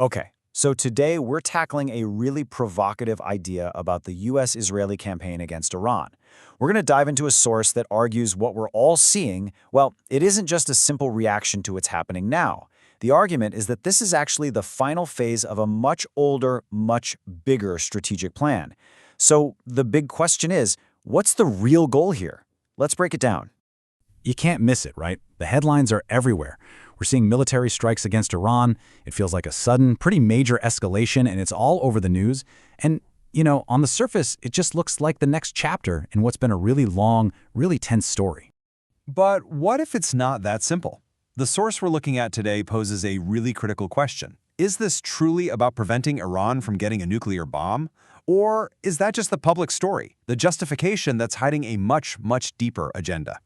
Okay, so today we're tackling a really provocative idea about the US-Israeli campaign against Iran. We're going to dive into a source that argues what we're all seeing, well, it isn't just a simple reaction to what's happening now. The argument is that this is actually the final phase of a much older, much bigger strategic plan. So the big question is, what's the real goal here? Let's break it down. You can't miss it, right? The headlines are everywhere. We're seeing military strikes against Iran. It feels like a sudden, pretty major escalation, and it's all over the news. And, on the surface, it just looks like the next chapter in what's been a really long, really tense story. But what if it's not that simple? The source we're looking at today poses a really critical question. Is this truly about preventing Iran from getting a nuclear bomb? Or is that just the public story, the justification that's hiding a much, much deeper agenda?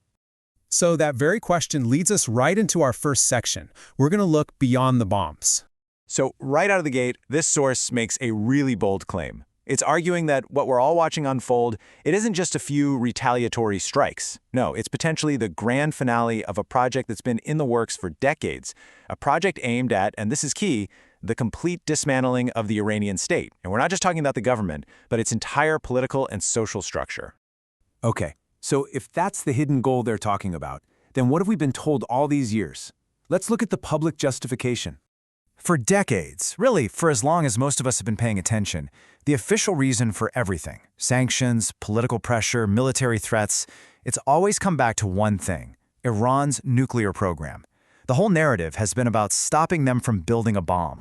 So that very question leads us right into our first section. We're going to look beyond the bombs. So right out of the gate, this source makes a really bold claim. It's arguing that what we're all watching unfold, it isn't just a few retaliatory strikes. No, it's potentially the grand finale of a project that's been in the works for decades, a project aimed at, and this is key, the complete dismantling of the Iranian state. And we're not just talking about the government, but its entire political and social structure. Okay, so if that's the hidden goal they're talking about, then what have we been told all these years? Let's look at the public justification. For decades, really for as long as most of us have been paying attention, the official reason for everything, sanctions, political pressure, military threats, it's always come back to one thing: Iran's nuclear program. The whole narrative has been about stopping them from building a bomb.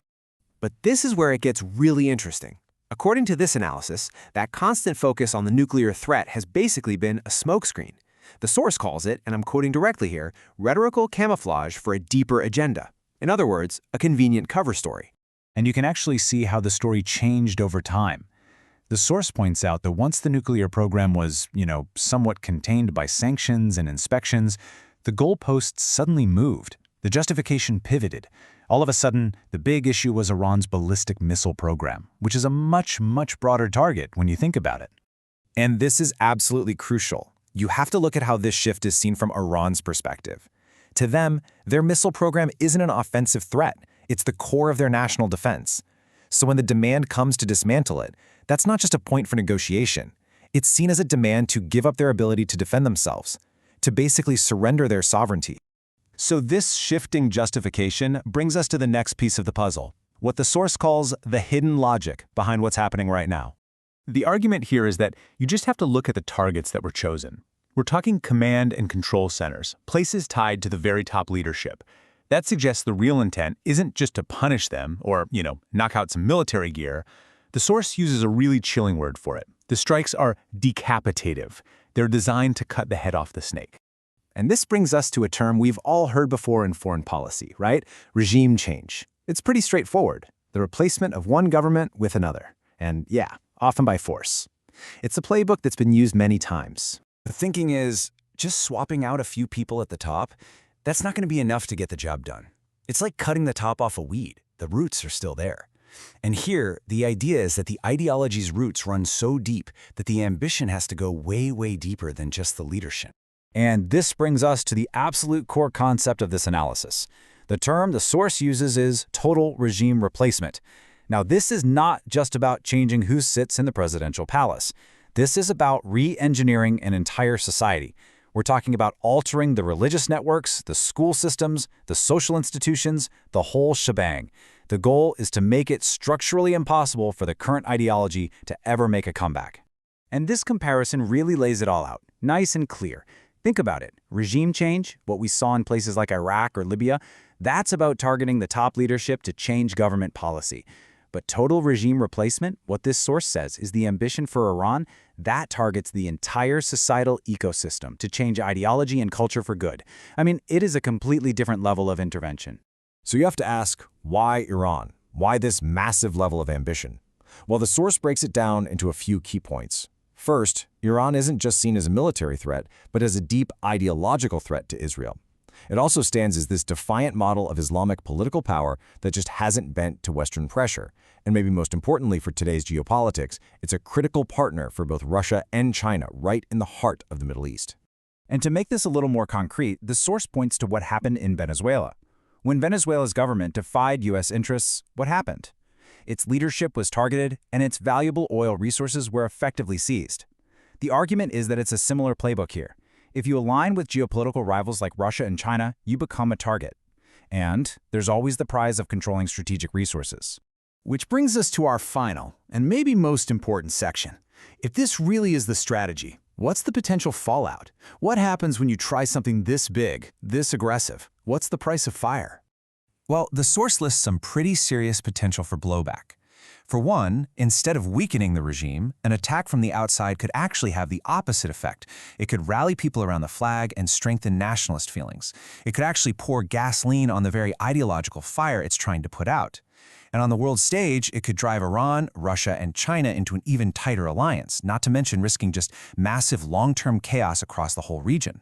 But this is where it gets really interesting. According to this analysis, that constant focus on the nuclear threat has basically been a smokescreen. The source calls it, and I'm quoting directly here, rhetorical camouflage for a deeper agenda. In other words, a convenient cover story. And you can actually see how the story changed over time. The source points out that once the nuclear program was, somewhat contained by sanctions and inspections, the goalposts suddenly moved. The justification pivoted. All of a sudden, the big issue was Iran's ballistic missile program, which is a much, much broader target when you think about it. And this is absolutely crucial. You have to look at how this shift is seen from Iran's perspective. To them, their missile program isn't an offensive threat. It's the core of their national defense. So when the demand comes to dismantle it, that's not just a point for negotiation. It's seen as a demand to give up their ability to defend themselves, to basically surrender their sovereignty. So this shifting justification brings us to the next piece of the puzzle, what the source calls the hidden logic behind what's happening right now. The argument here is that you just have to look at the targets that were chosen. We're talking command and control centers, places tied to the very top leadership. That suggests the real intent isn't just to punish them or, knock out some military gear. The source uses a really chilling word for it. The strikes are decapitative. They're designed to cut the head off the snake. And this brings us to a term we've all heard before in foreign policy, right? Regime change. It's pretty straightforward. The replacement of one government with another. And yeah, often by force. It's a playbook that's been used many times. The thinking is, just swapping out a few people at the top, that's not going to be enough to get the job done. It's like cutting the top off a weed. The roots are still there. And here, the idea is that the ideology's roots run so deep that the ambition has to go way, way deeper than just the leadership. And this brings us to the absolute core concept of this analysis. The term the source uses is total regime replacement. Now, this is not just about changing who sits in the presidential palace. This is about re-engineering an entire society. We're talking about altering the religious networks, the school systems, the social institutions, the whole shebang. The goal is to make it structurally impossible for the current ideology to ever make a comeback. And this comparison really lays it all out, nice and clear. Think about it. Regime change, what we saw in places like Iraq or Libya, that's about targeting the top leadership to change government policy. But total regime replacement, what this source says, is the ambition for Iran that targets the entire societal ecosystem to change ideology and culture for good. I mean, it is a completely different level of intervention. So you have to ask, why Iran? Why this massive level of ambition? Well, the source breaks it down into a few key points. First, Iran isn't just seen as a military threat, but as a deep ideological threat to Israel. It also stands as this defiant model of Islamic political power that just hasn't bent to Western pressure. And maybe most importantly for today's geopolitics, it's a critical partner for both Russia and China right in the heart of the Middle East. And to make this a little more concrete, the source points to what happened in Venezuela. When Venezuela's government defied U.S. interests, what happened? Its leadership was targeted, and its valuable oil resources were effectively seized. The argument is that it's a similar playbook here. If you align with geopolitical rivals like Russia and China, you become a target. And there's always the prize of controlling strategic resources. Which brings us to our final, and maybe most important section. If this really is the strategy, what's the potential fallout? What happens when you try something this big, this aggressive? What's the price of fire? Well, the source lists some pretty serious potential for blowback. For one, instead of weakening the regime, an attack from the outside could actually have the opposite effect. It could rally people around the flag and strengthen nationalist feelings. It could actually pour gasoline on the very ideological fire it's trying to put out. And on the world stage, it could drive Iran, Russia, and China into an even tighter alliance, not to mention risking just massive long-term chaos across the whole region.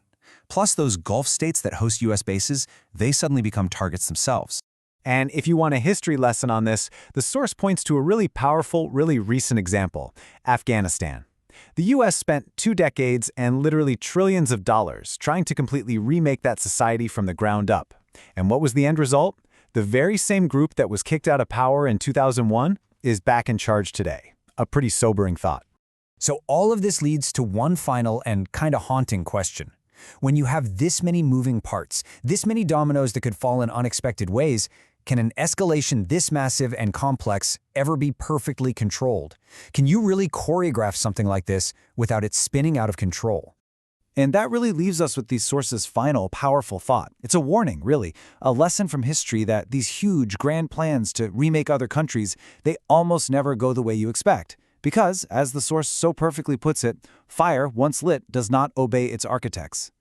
Plus, those Gulf states that host U.S. bases, they suddenly become targets themselves. And if you want a history lesson on this, the source points to a really powerful, really recent example: Afghanistan. The U.S. spent 2 decades and literally trillions of dollars trying to completely remake that society from the ground up. And what was the end result? The very same group that was kicked out of power in 2001 is back in charge today. A pretty sobering thought. So all of this leads to one final and kind of haunting question. When you have this many moving parts, this many dominoes that could fall in unexpected ways, can an escalation this massive and complex ever be perfectly controlled? Can you really choreograph something like this without it spinning out of control? And that really leaves us with these sources' final, powerful thought. It's a warning, really, a lesson from history that these huge, grand plans to remake other countries, they almost never go the way you expect. Because, as the source so perfectly puts it, fire, once lit, does not obey its architects.